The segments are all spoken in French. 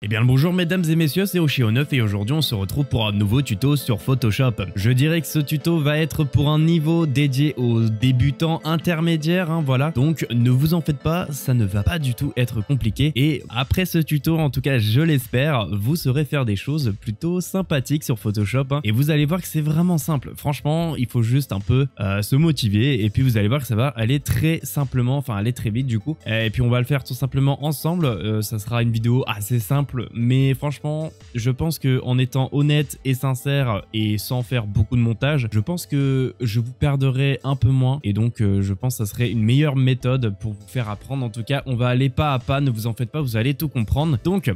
Eh bien le bonjour mesdames et messieurs, c'est Oshio9 et aujourd'hui on se retrouve pour un nouveau tuto sur Photoshop. Je dirais que ce tuto va être pour un niveau dédié aux débutants intermédiaires, voilà. Donc ne vous en faites pas, ça ne va pas du tout être compliqué. Et après ce tuto, en tout cas je l'espère, vous saurez faire des choses plutôt sympathiques sur Photoshop. Et vous allez voir que c'est vraiment simple. Franchement, il faut juste un peu se motiver et puis vous allez voir que ça va aller très simplement, enfin aller très vite du coup. Et puis on va le faire tout simplement ensemble. Ça sera une vidéo assez simple. Mais franchement, je pense que en étant honnête et sincère et sans faire beaucoup de montage, je pense que je vous perdrai un peu moins. Et donc, je pense que ça serait une meilleure méthode pour vous faire apprendre. En tout cas, on va aller pas à pas, ne vous en faites pas, vous allez tout comprendre. Donc,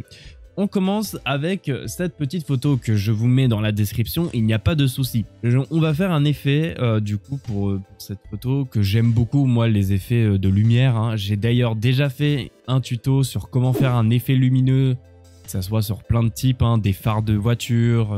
on commence avec cette petite photo que je vous mets dans la description, il n'y a pas de souci. On va faire un effet du coup pour cette photo que j'aime beaucoup, moi les effets de lumière. J'ai d'ailleurs déjà fait un tuto sur comment faire un effet lumineux, que ça soit sur plein de types, des phares de voiture,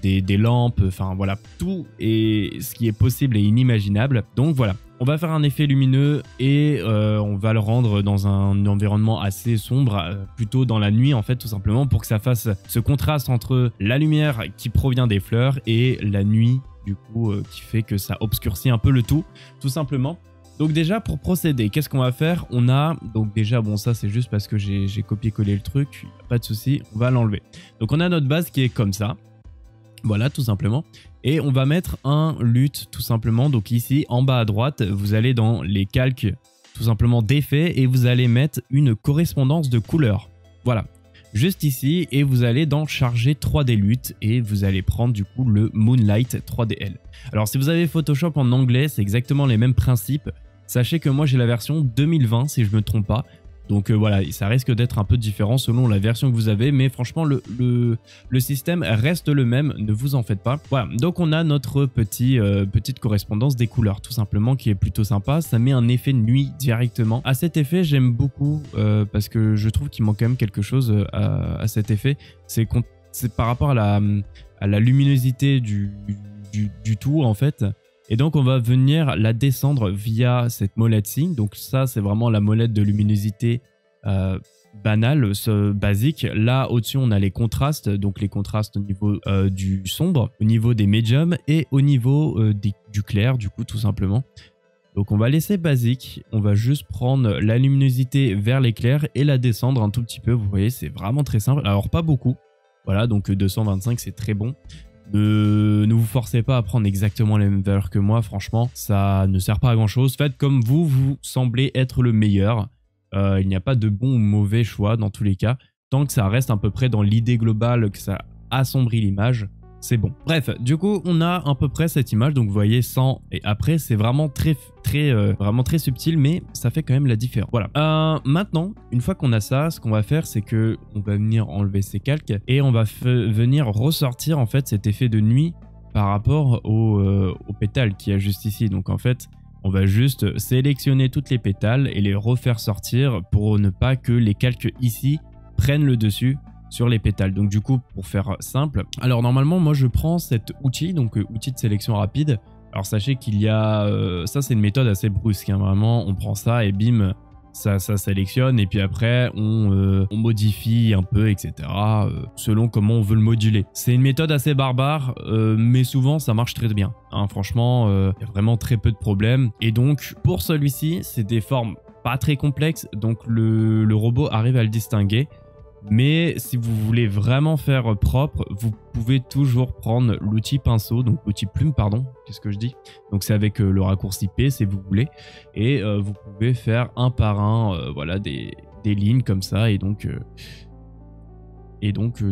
des lampes, enfin voilà, tout est ce qui est possible et inimaginable. Donc voilà, on va faire un effet lumineux et on va le rendre dans un environnement assez sombre, plutôt dans la nuit en fait, tout simplement pour que ça fasse ce contraste entre la lumière qui provient des fleurs et la nuit du coup qui fait que ça obscurcit un peu le tout simplement. Donc déjà pour procéder, qu'est-ce qu'on va faire? On a, donc déjà bon ça c'est juste parce que j'ai copié-collé le truc, pas de souci, on va l'enlever. Donc on a notre base qui est comme ça, voilà tout simplement. Et on va mettre un LUT tout simplement, donc ici en bas à droite, vous allez dans les calques tout simplement d'effets et vous allez mettre une correspondance de couleurs. Voilà, juste ici et vous allez dans charger 3D LUT et vous allez prendre du coup le Moonlight 3DL. Alors si vous avez Photoshop en anglais, c'est exactement les mêmes principes. Sachez que moi j'ai la version 2020 si je me trompe pas. Donc voilà, ça risque d'être un peu différent selon la version que vous avez. Mais franchement, le système reste le même, ne vous en faites pas. Voilà, donc on a notre petite correspondance des couleurs tout simplement qui est plutôt sympa. Ça met un effet nuit directement. À cet effet, j'aime beaucoup parce que je trouve qu'il manque quand même quelque chose à cet effet. C'est par rapport à la luminosité du tout en fait. Et donc on va venir la descendre via cette molette-ci. Donc ça c'est vraiment la molette de luminosité banale, basique. Là au-dessus on a les contrastes, donc les contrastes au niveau du sombre, au niveau des médiums et au niveau du clair du coup tout simplement. Donc on va laisser basique, on va juste prendre la luminosité vers l'éclair et la descendre un tout petit peu. Vous voyez c'est vraiment très simple, alors pas beaucoup. Voilà donc 225 c'est très bon. Ne vous forcez pas à prendre exactement les mêmes valeurs que moi, franchement, ça ne sert pas à grand chose. Faites comme vous semblez être le meilleur. Il n'y a pas de bon ou mauvais choix dans tous les cas. Tant que ça reste à peu près dans l'idée globale, que ça assombrit l'image, c'est bon. Bref, du coup, on a à peu près cette image. Donc vous voyez, sans et après, c'est vraiment vraiment très subtil, mais ça fait quand même la différence. Voilà. Maintenant, une fois qu'on a ça, ce qu'on va faire, c'est que on va venir enlever ces calques et on va venir ressortir en fait cet effet de nuit par rapport au pétales qu'il y a juste ici. Donc en fait, on va juste sélectionner toutes les pétales et les refaire sortir pour ne pas que les calques ici prennent le dessus sur les pétales. Donc du coup, pour faire simple, alors normalement moi je prends cet outil, donc outil de sélection rapide. Alors sachez qu'il y a ça c'est une méthode assez brusque, vraiment on prend ça et bim ça sélectionne et puis après on modifie un peu etc selon comment on veut le moduler. C'est une méthode assez barbare mais souvent ça marche très bien, franchement il y a vraiment très peu de problèmes. Et donc pour celui-ci c'est des formes pas très complexes, donc le robot arrive à le distinguer. Mais si vous voulez vraiment faire propre, vous pouvez toujours prendre l'outil pinceau, donc l'outil plume, pardon, qu'est-ce que je dis? Donc c'est avec le raccourci P si vous voulez, et vous pouvez faire un par un, voilà, des lignes comme ça, et donc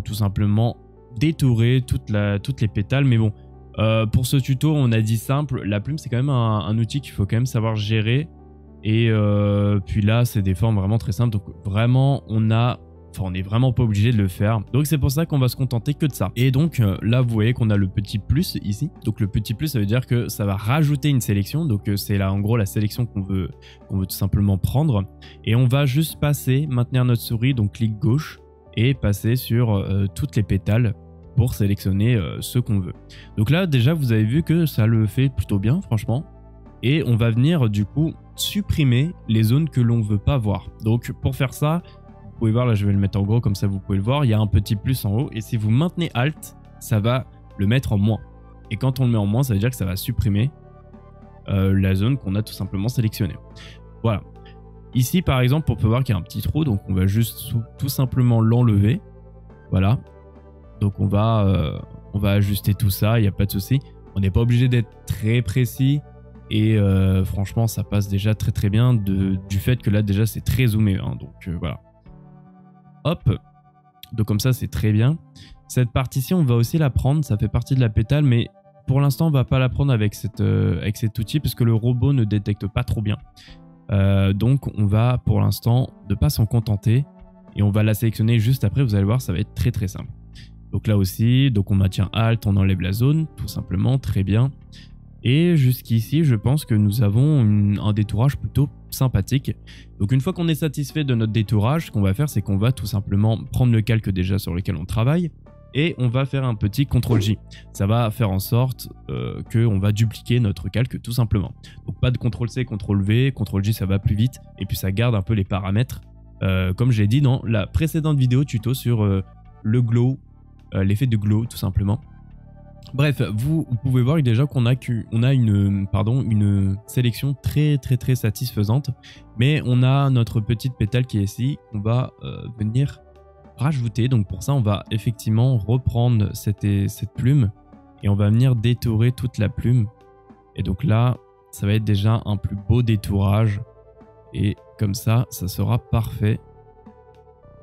tout simplement détourer toutes les pétales. Mais bon, pour ce tuto, on a dit simple, la plume c'est quand même un outil qu'il faut quand même savoir gérer, et puis là c'est des formes vraiment très simples, donc vraiment on n'est vraiment pas obligé de le faire. Donc c'est pour ça qu'on va se contenter que de ça. Et donc là vous voyez qu'on a le petit plus ici. Donc le petit plus ça veut dire que ça va rajouter une sélection. Donc c'est là en gros la sélection qu'on veut tout simplement prendre. Et on va juste maintenir notre souris, donc clic gauche et passer sur toutes les pétales pour sélectionner ce qu'on veut. Donc là déjà vous avez vu que ça le fait plutôt bien franchement. Et on va venir du coup supprimer les zones que l'on veut pas voir. Donc pour faire ça, pouvez voir, là je vais le mettre en gros comme ça vous pouvez le voir, il y a un petit plus en haut et si vous maintenez Alt, ça va le mettre en moins. Et quand on le met en moins, ça veut dire que ça va supprimer la zone qu'on a tout simplement sélectionnée. Voilà. Ici par exemple, on peut voir qu'il y a un petit trou, donc on va juste tout simplement l'enlever. Voilà. Donc on va ajuster tout ça, il n'y a pas de souci. On n'est pas obligé d'être très précis. Et franchement, ça passe déjà très très bien du fait que là déjà c'est très zoomé. Hein, donc voilà. Hop. Donc comme ça c'est très bien. Cette partie-ci on va aussi la prendre. Ça fait partie de la pétale. Mais pour l'instant on va pas la prendre avec cet outil. Parce que le robot ne détecte pas trop bien. Donc on va pour l'instant ne pas s'en contenter. Et on va la sélectionner juste après. Vous allez voir ça va être très très simple. Donc là aussi. Donc on maintient Alt. On enlève la zone. Tout simplement. Très bien. Et jusqu'ici, je pense que nous avons un détourage plutôt sympathique. Donc une fois qu'on est satisfait de notre détourage, ce qu'on va faire, c'est qu'on va tout simplement prendre le calque déjà sur lequel on travaille et on va faire un petit CTRL-J. Ça va faire en sorte qu'on va dupliquer notre calque tout simplement. Donc pas de CTRL-C, CTRL-V, CTRL-J, ça va plus vite et puis ça garde un peu les paramètres. Comme je l'ai dit dans la précédente vidéo tuto sur le glow, l'effet de glow tout simplement. Bref, vous pouvez voir déjà qu'on a une sélection très satisfaisante. Mais on a notre petite pétale qui est ici, qu'on va venir rajouter. Donc pour ça, on va effectivement reprendre cette plume et on va venir détourer toute la plume. Et donc là, ça va être déjà un plus beau détourage. Et comme ça sera parfait.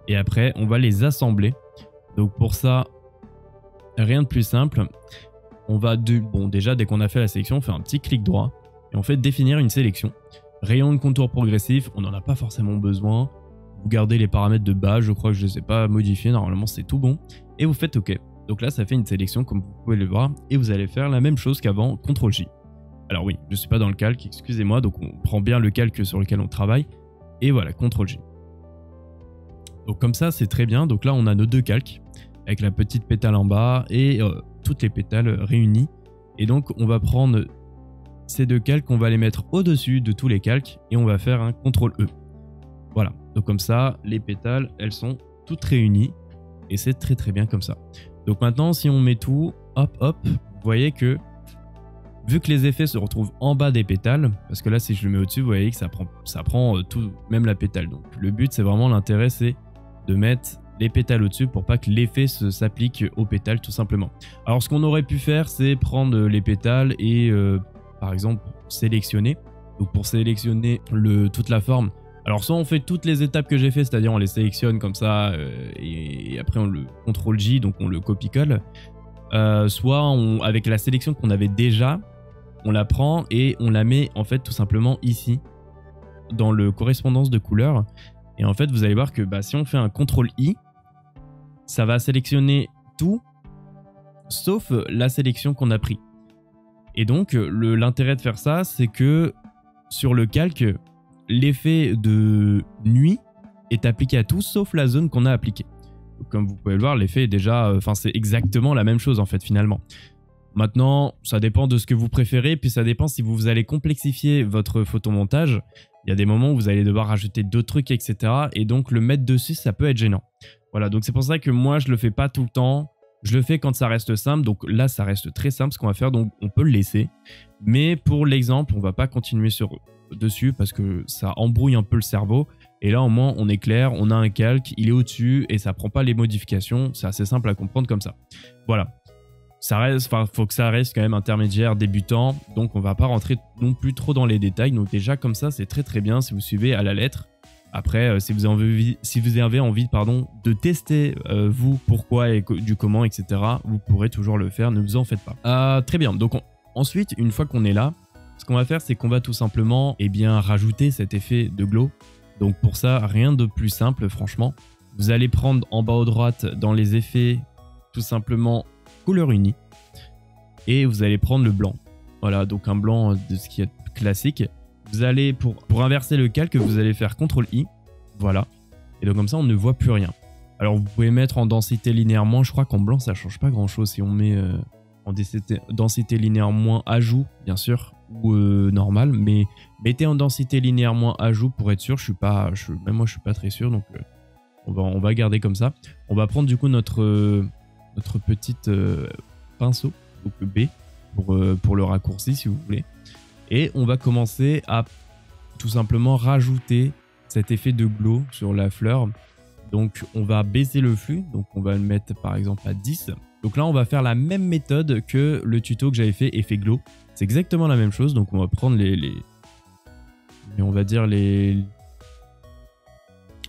Et après, on va les assembler. Donc pour ça... rien de plus simple, on va déjà dès qu'on a fait la sélection, on fait un petit clic droit et on fait définir une sélection. Rayon de contour progressif, on n'en a pas forcément besoin. Vous gardez les paramètres de base, je crois que je ne les ai pas modifiés, normalement c'est tout bon. Et vous faites OK. Donc là ça fait une sélection comme vous pouvez le voir et vous allez faire la même chose qu'avant, CTRL-J. Alors oui, je ne suis pas dans le calque, excusez-moi, donc on prend bien le calque sur lequel on travaille. Et voilà, CTRL-J. Donc comme ça c'est très bien, donc là on a nos deux calques. Avec la petite pétale en bas et toutes les pétales réunies. Et donc on va prendre ces deux calques, on va les mettre au-dessus de tous les calques et on va faire un CTRL-E. Voilà, donc comme ça, les pétales, elles sont toutes réunies et c'est très bien comme ça. Donc maintenant, si on met tout, hop, vous voyez que vu que les effets se retrouvent en bas des pétales, parce que là, si je le mets au-dessus, vous voyez que ça prend tout, même la pétale. Donc le but, c'est vraiment l'intérêt, c'est de mettre les pétales au-dessus pour pas que l'effet s'applique aux pétales tout simplement. Alors ce qu'on aurait pu faire, c'est prendre les pétales et par exemple sélectionner. Donc pour sélectionner toute la forme, alors soit on fait toutes les étapes que j'ai fait, c'est-à-dire on les sélectionne comme ça et après on le CTRL-J, donc on le copie-colle. Soit avec la sélection qu'on avait déjà, on la prend et on la met en fait tout simplement ici dans le correspondance de couleurs. Et en fait vous allez voir que si on fait un CTRL-I, ça va sélectionner tout sauf la sélection qu'on a pris. Et donc l'intérêt de faire ça, c'est que sur le calque, l'effet de nuit est appliqué à tout sauf la zone qu'on a appliquée. Donc, comme vous pouvez le voir, l'effet est déjà, c'est exactement la même chose en fait finalement. Maintenant, ça dépend de ce que vous préférez, puis ça dépend si vous allez complexifier votre photomontage. Il y a des moments où vous allez devoir rajouter d'autres trucs, etc. Et donc le mettre dessus, ça peut être gênant. Voilà, donc c'est pour ça que moi, je le fais pas tout le temps. Je le fais quand ça reste simple. Donc là, ça reste très simple ce qu'on va faire. Donc on peut le laisser. Mais pour l'exemple, on va pas continuer dessus parce que ça embrouille un peu le cerveau. Et là, au moins, on est clair. On a un calque, il est au-dessus et ça prend pas les modifications. C'est assez simple à comprendre comme ça. Voilà. Faut que ça reste quand même intermédiaire, débutant. Donc on va pas rentrer non plus trop dans les détails. Donc déjà comme ça, c'est très bien si vous suivez à la lettre. Après, si vous avez envie de tester vous, pourquoi et du comment, etc., vous pourrez toujours le faire, ne vous en faites pas. Très bien, donc ensuite, une fois qu'on est là, ce qu'on va faire, c'est qu'on va tout simplement rajouter cet effet de glow. Donc pour ça, rien de plus simple, franchement. Vous allez prendre en bas à droite, dans les effets, tout simplement couleur unie. Et vous allez prendre le blanc. Voilà, donc un blanc de ce qui est classique. Vous allez, pour inverser le calque, vous allez faire CTRL-I, voilà. Et donc comme ça, on ne voit plus rien. Alors vous pouvez mettre en densité linéaire moins, je crois qu'en blanc, ça change pas grand-chose si on met en densité linéaire moins ajout, bien sûr, ou normal, mais mettez en densité linéaire moins ajout pour être sûr, même moi je suis pas très sûr, donc On va garder comme ça. On va prendre du coup notre petite pinceau, donc B, pour le raccourci si vous voulez. Et on va commencer à tout simplement rajouter cet effet de glow sur la fleur. Donc on va baisser le flux, donc on va le mettre par exemple à 10. Donc là on va faire la même méthode que le tuto que j'avais fait effet glow. C'est exactement la même chose, donc on va prendre on va dire les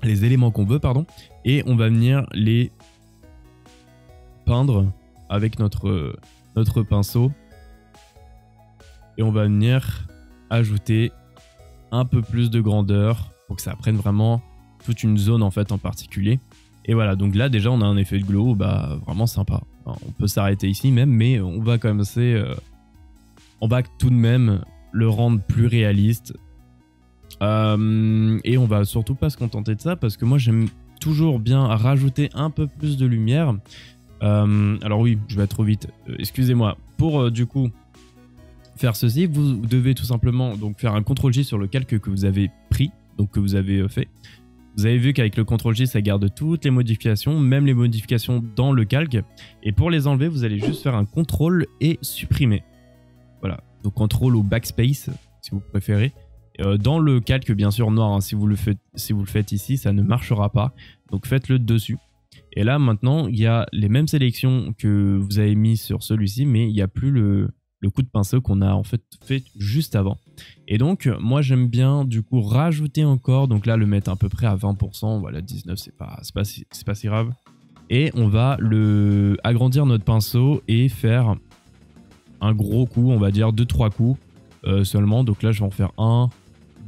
éléments qu'on veut, pardon, et on va venir les peindre avec notre pinceau. Et on va venir ajouter un peu plus de grandeur pour que ça prenne vraiment toute une zone en fait en particulier. Et voilà, donc là déjà on a un effet de glow vraiment sympa. Alors, on peut s'arrêter ici même, mais on va commencer, on va tout de même le rendre plus réaliste. Et on va surtout pas se contenter de ça parce que moi j'aime toujours bien rajouter un peu plus de lumière. Alors oui, je vais trop vite, excusez-moi. Pour du coup faire ceci, vous devez tout simplement donc faire un CTRL-J sur le calque que vous avez pris, donc que vous avez fait. Vous avez vu qu'avec le CTRL-J, ça garde toutes les modifications, même les modifications dans le calque. Et pour les enlever, vous allez juste faire un CTRL et supprimer. Voilà, donc CTRL ou Backspace, si vous préférez. Dans le calque, bien sûr, noir, hein, si vous le faites ici, ça ne marchera pas. Donc faites-le dessus. Et là, maintenant, il y a les mêmes sélections que vous avez mis sur celui-ci, mais il n'y a plus le coup de pinceau qu'on a en fait juste avant. Et donc moi j'aime bien du coup rajouter encore, donc là le mettre à peu près à 20%, voilà 19 c'est pas si grave. Et on va agrandir notre pinceau et faire un gros coup, on va dire 2-3 coups seulement. Donc là je vais en faire 1,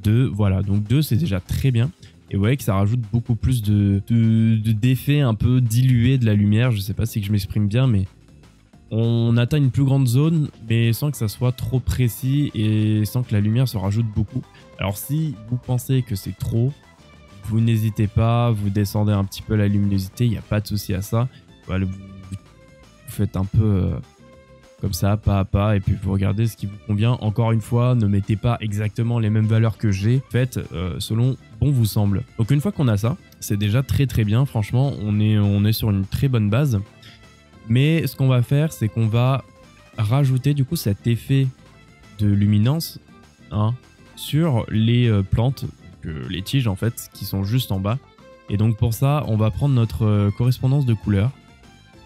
2, voilà, donc 2 c'est déjà très bien. Et vous voyez que ça rajoute beaucoup plus d'effets un peu dilués de la lumière, je sais pas si je m'exprime bien, mais on atteint une plus grande zone, mais sans que ça soit trop précis et sans que la lumière se rajoute beaucoup. Alors si vous pensez que c'est trop, vous n'hésitez pas, vous descendez un petit peu la luminosité, il n'y a pas de souci à ça. Voilà, vous faites un peu comme ça, pas à pas, et puis vous regardez ce qui vous convient. Encore une fois, ne mettez pas exactement les mêmes valeurs que j'ai, faites selon bon vous semble. Donc une fois qu'on a ça, c'est déjà très très bien, franchement, on est sur une très bonne base. Mais ce qu'on va faire, c'est qu'on va rajouter du coup cet effet de luminance sur les plantes, les tiges en fait, qui sont juste en bas. Et donc pour ça, on va prendre notre correspondance de couleurs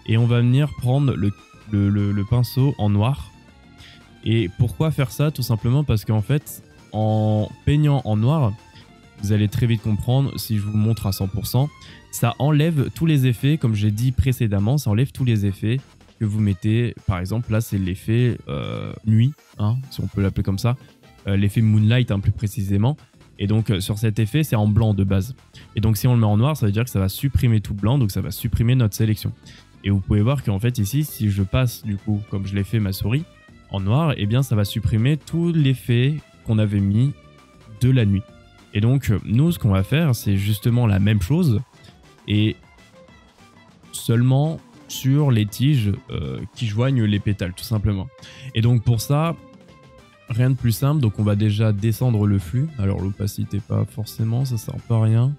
et on va venir prendre le pinceau en noir. Et pourquoi faire ça? Tout simplement parce qu'en fait, en peignant en noir, vous allez très vite comprendre, si je vous montre à 100%, ça enlève tous les effets, comme j'ai dit précédemment, ça enlève tous les effets que vous mettez. Par exemple, là, c'est l'effet nuit, si on peut l'appeler comme ça, l'effet moonlight plus précisément. Et donc, sur cet effet, c'est en blanc de base. Et donc, si on le met en noir, ça veut dire que ça va supprimer tout blanc, donc ça va supprimer notre sélection. Et vous pouvez voir qu'en fait, ici, si je passe, du coup, comme je l'ai fait ma souris, en noir, eh bien, ça va supprimer tout l'effet qu'on avait mis de la nuit. Et donc, nous, ce qu'on va faire, c'est justement la même chose, et seulement sur les tiges qui joignent les pétales, tout simplement. Et donc, pour ça, rien de plus simple. Donc, on va déjà descendre le flux. Alors, l'opacité, pas forcément, ça sert pas à rien.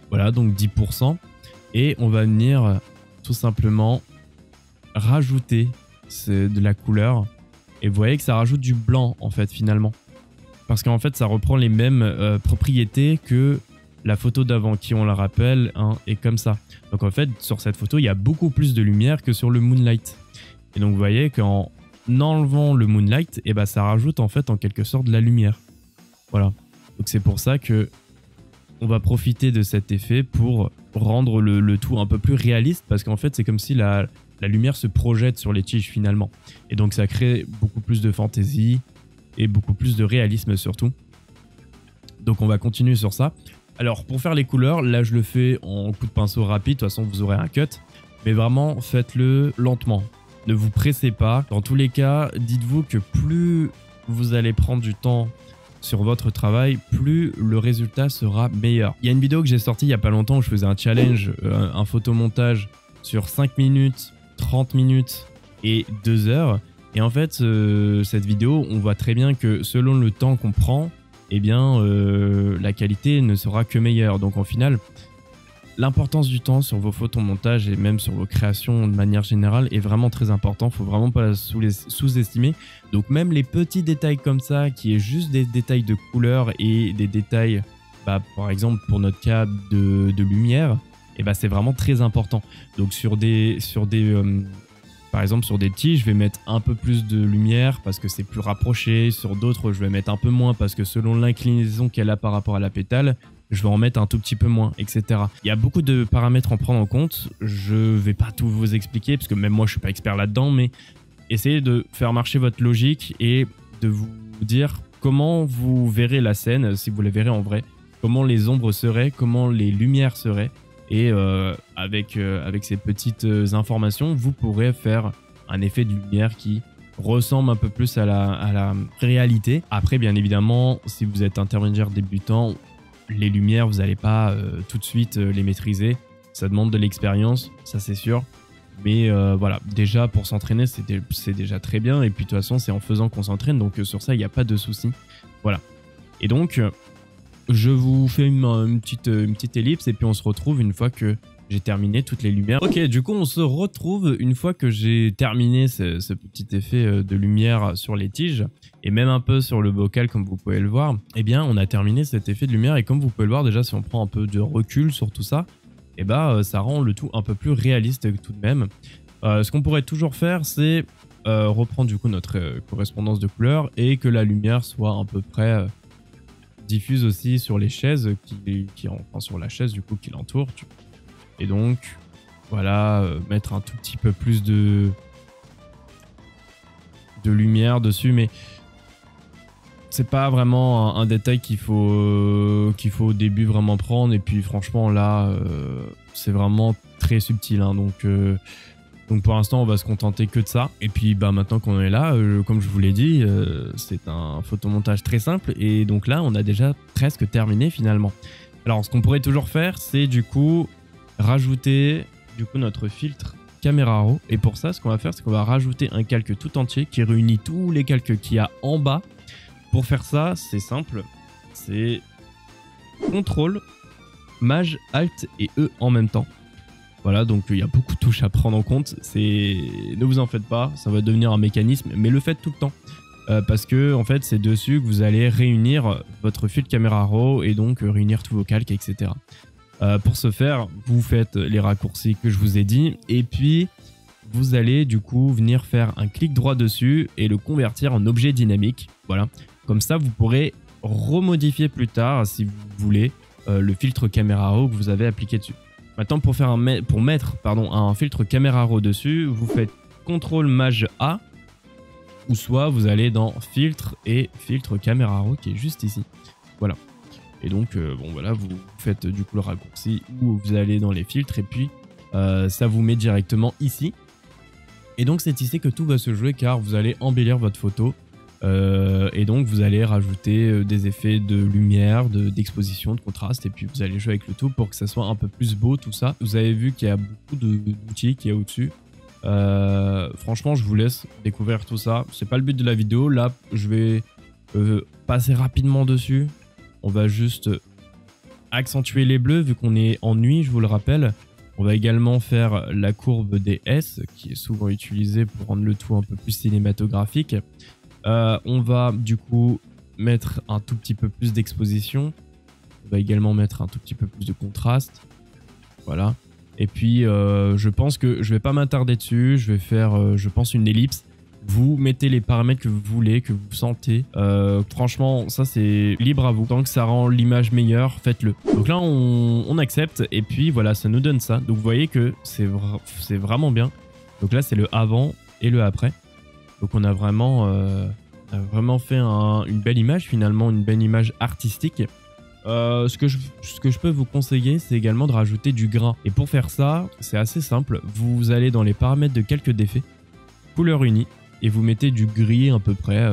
Voilà, donc 10%. Et on va venir tout simplement rajouter de la couleur. Et vous voyez que ça rajoute du blanc, en fait, finalement. Parce qu'en fait, ça reprend les mêmes propriétés que la photo d'avant, qui, on la rappelle, est comme ça. Donc en fait, sur cette photo, il y a beaucoup plus de lumière que sur le Moonlight. Et donc vous voyez qu'en enlevant le Moonlight, eh ben, ça rajoute en fait en quelque sorte de la lumière. Voilà. Donc c'est pour ça que on va profiter de cet effet pour rendre le tout un peu plus réaliste, parce qu'en fait, c'est comme si la lumière se projette sur les tiges finalement. Et donc ça crée beaucoup plus de fantaisie et beaucoup plus de réalisme surtout. Donc on va continuer sur ça. Alors pour faire les couleurs, là je le fais en coup de pinceau rapide, de toute façon vous aurez un cut. Mais vraiment faites-le lentement. Ne vous pressez pas. Dans tous les cas, dites-vous que plus vous allez prendre du temps sur votre travail, plus le résultat sera meilleur. Il y a une vidéo que j'ai sortie il n'y a pas longtemps où je faisais un challenge, un photomontage sur 5 minutes, 30 minutes et 2 heures. Et en fait, cette vidéo, on voit très bien que selon le temps qu'on prend, eh bien, la qualité ne sera que meilleure. Donc, au final, l'importance du temps sur vos photomontages et même sur vos créations de manière générale est vraiment très important. Faut vraiment pas la sous-estimer. Donc même les petits détails comme ça, qui est juste des détails de couleur et des détails, par exemple pour notre cas de lumière, et c'est vraiment très important. Donc par exemple sur des tiges, je vais mettre un peu plus de lumière parce que c'est plus rapproché. Sur d'autres, je vais mettre un peu moins parce que selon l'inclinaison qu'elle a par rapport à la pétale, je vais en mettre un tout petit peu moins, etc. Il y a beaucoup de paramètres à en prendre en compte. Je vais pas tout vous expliquer parce que même moi, je suis pas expert là-dedans, mais essayez de faire marcher votre logique et de vous dire comment vous verrez la scène, si vous la verrez en vrai, comment les ombres seraient, comment les lumières seraient. Et avec ces petites informations, vous pourrez faire un effet de lumière qui ressemble un peu plus à la réalité. Après, bien évidemment, si vous êtes intermédiaire débutant, les lumières, vous n'allez pas tout de suite les maîtriser. Ça demande de l'expérience, ça c'est sûr. Mais voilà, déjà pour s'entraîner, c'est déjà très bien. Et puis de toute façon, c'est en faisant qu'on s'entraîne. Donc sur ça, il n'y a pas de souci. Voilà. Et donc... je vous fais une petite ellipse et puis on se retrouve une fois que j'ai terminé toutes les lumières. Ok, du coup on se retrouve une fois que j'ai terminé ce petit effet de lumière sur les tiges et même un peu sur le bocal comme vous pouvez le voir. Eh bien on a terminé cet effet de lumière et comme vous pouvez le voir déjà si on prend un peu de recul sur tout ça, eh ça rend le tout un peu plus réaliste tout de même. Ce qu'on pourrait toujours faire c'est reprendre du coup notre correspondance de couleurs et que la lumière soit à peu près... diffuse aussi sur les chaises enfin sur la chaise du coup qui l'entoure et donc voilà mettre un tout petit peu plus de lumière dessus, mais c'est pas vraiment un détail qu'il faut au début vraiment prendre et puis franchement là c'est vraiment très subtil hein, donc pour l'instant on va se contenter que de ça. Et puis maintenant qu'on est là, comme je vous l'ai dit, c'est un photomontage très simple. Et donc là on a déjà presque terminé finalement. Alors ce qu'on pourrait toujours faire c'est du coup rajouter notre filtre Camera Raw. Et pour ça ce qu'on va faire c'est qu'on va rajouter un calque tout entier qui réunit tous les calques qu'il y a en bas. Pour faire ça c'est simple, c'est CTRL, Maj, Alt et E en même temps. Voilà, donc il y a beaucoup de touches à prendre en compte. Ne vous en faites pas, ça va devenir un mécanisme, mais le faites tout le temps. Parce que en fait, c'est dessus que vous allez réunir votre filtre Camera Raw et donc réunir tous vos calques, etc. Pour ce faire, vous faites les raccourcis que je vous ai dit et puis vous allez du coup venir faire un clic droit dessus et le convertir en objet dynamique. Voilà, comme ça vous pourrez remodifier plus tard si vous voulez le filtre Camera Raw que vous avez appliqué dessus. Maintenant, pour mettre un filtre Camera Raw dessus, vous faites CTRL Maj A ou soit vous allez dans Filtre et Filtre Camera Raw qui est juste ici. Voilà. Et donc, voilà, vous faites du coup le raccourci où vous allez dans les filtres et puis ça vous met directement ici. Et donc, c'est ici que tout va se jouer car vous allez embellir votre photo. Et donc vous allez rajouter des effets de lumière, d'exposition, de contraste et puis vous allez jouer avec le tout pour que ça soit un peu plus beau tout ça. Vous avez vu qu'il y a beaucoup d'outils qu'il y a au-dessus. Franchement je vous laisse découvrir tout ça. C'est pas le but de la vidéo. Là je vais passer rapidement dessus. On va juste accentuer les bleus vu qu'on est en nuit, je vous le rappelle. On va également faire la courbe des S qui est souvent utilisée pour rendre le tout un peu plus cinématographique. On va du coup mettre un tout petit peu plus d'exposition. On va également mettre un tout petit peu plus de contraste. Voilà. Et puis je pense que je vais pas m'attarder dessus. Je vais faire je pense une ellipse. Vous mettez les paramètres que vous voulez, que vous sentez. Franchement ça c'est libre à vous. Tant que ça rend l'image meilleure, faites-le. Donc là on accepte et puis voilà ça nous donne ça. Donc vous voyez que c'est vraiment bien. Donc là c'est le avant et le après. Donc on a vraiment fait une belle image finalement, une belle image artistique. Ce que je peux vous conseiller, c'est également de rajouter du grain. Et pour faire ça, c'est assez simple. Vous allez dans les paramètres de calque d'effet, couleur unie, et vous mettez du gris à peu près.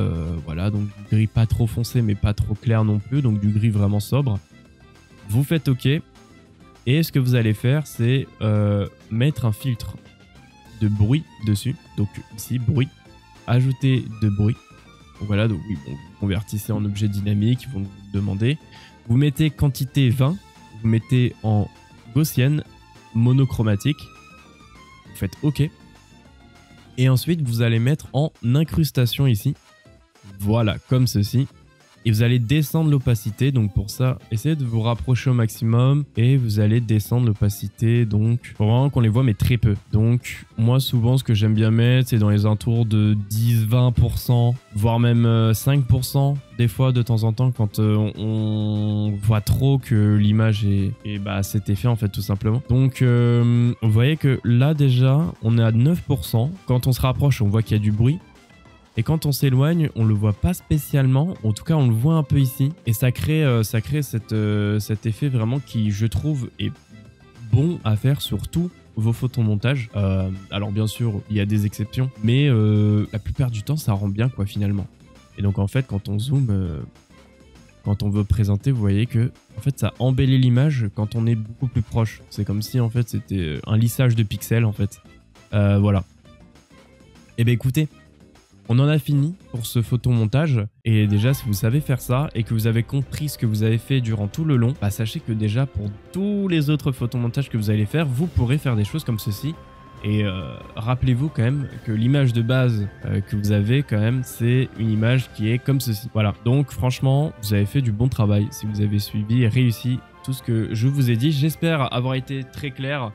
Voilà, donc du gris pas trop foncé mais pas trop clair non plus, donc du gris vraiment sobre. Vous faites OK. Et ce que vous allez faire, c'est mettre un filtre de bruit dessus. Donc ici, bruit. Ajouter de bruit. Donc voilà, donc oui, bon, vous convertissez en objet dynamique, ils vont vous demander. Vous mettez quantité 20, vous mettez en gaussienne, monochromatique. Vous faites OK. Et ensuite, vous allez mettre en incrustation ici. Voilà, comme ceci. Et vous allez descendre l'opacité. Donc pour ça, essayez de vous rapprocher au maximum. Et vous allez descendre l'opacité. Donc pour vraiment qu'on les voit, mais très peu. Donc moi, souvent, ce que j'aime bien mettre, c'est dans les alentours de 10-20%, voire même 5%. Des fois, de temps en temps, quand on voit trop que l'image est cet effet, en fait, tout simplement. Donc, vous voyez que là, déjà, on est à 9%. Quand on se rapproche, on voit qu'il y a du bruit. Et quand on s'éloigne, on le voit pas spécialement. En tout cas, on le voit un peu ici. Et ça crée cet effet vraiment qui, je trouve, est bon à faire sur tous vos photomontages. Alors, bien sûr, il y a des exceptions. Mais la plupart du temps, ça rend bien, quoi, finalement. Et donc, en fait, quand on zoome, quand on veut présenter, vous voyez que en fait, ça embellit l'image quand on est beaucoup plus proche. C'est comme si, en fait, c'était un lissage de pixels, en fait. Voilà. Et bien, écoutez, on en a fini pour ce photomontage. Et déjà, si vous savez faire ça et que vous avez compris ce que vous avez fait durant tout le long, bah, sachez que déjà, pour tous les autres photomontages que vous allez faire, vous pourrez faire des choses comme ceci. Et rappelez-vous quand même que l'image de base que vous avez quand même, c'est une image qui est comme ceci. Voilà, donc franchement, vous avez fait du bon travail si vous avez suivi et réussi tout ce que je vous ai dit. J'espère avoir été très clair.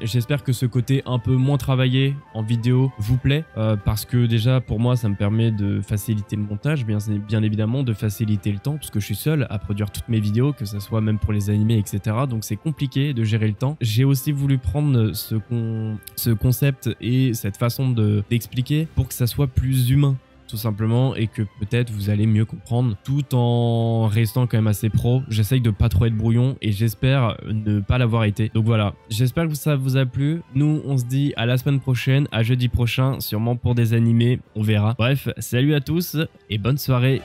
J'espère que ce côté un peu moins travaillé en vidéo vous plaît parce que déjà pour moi ça me permet de faciliter le montage, bien évidemment de faciliter le temps parce que je suis seul à produire toutes mes vidéos, que ce soit même pour les animés, etc. Donc c'est compliqué de gérer le temps. J'ai aussi voulu prendre ce concept et cette façon d'expliquer pour que ça soit plus humain, tout simplement, et que peut-être vous allez mieux comprendre tout en restant quand même assez pro. J'essaye de pas trop être brouillon et j'espère ne pas l'avoir été. Donc voilà, j'espère que ça vous a plu. Nous, on se dit à la semaine prochaine, à jeudi prochain, sûrement pour des animés, on verra. Bref, salut à tous et bonne soirée.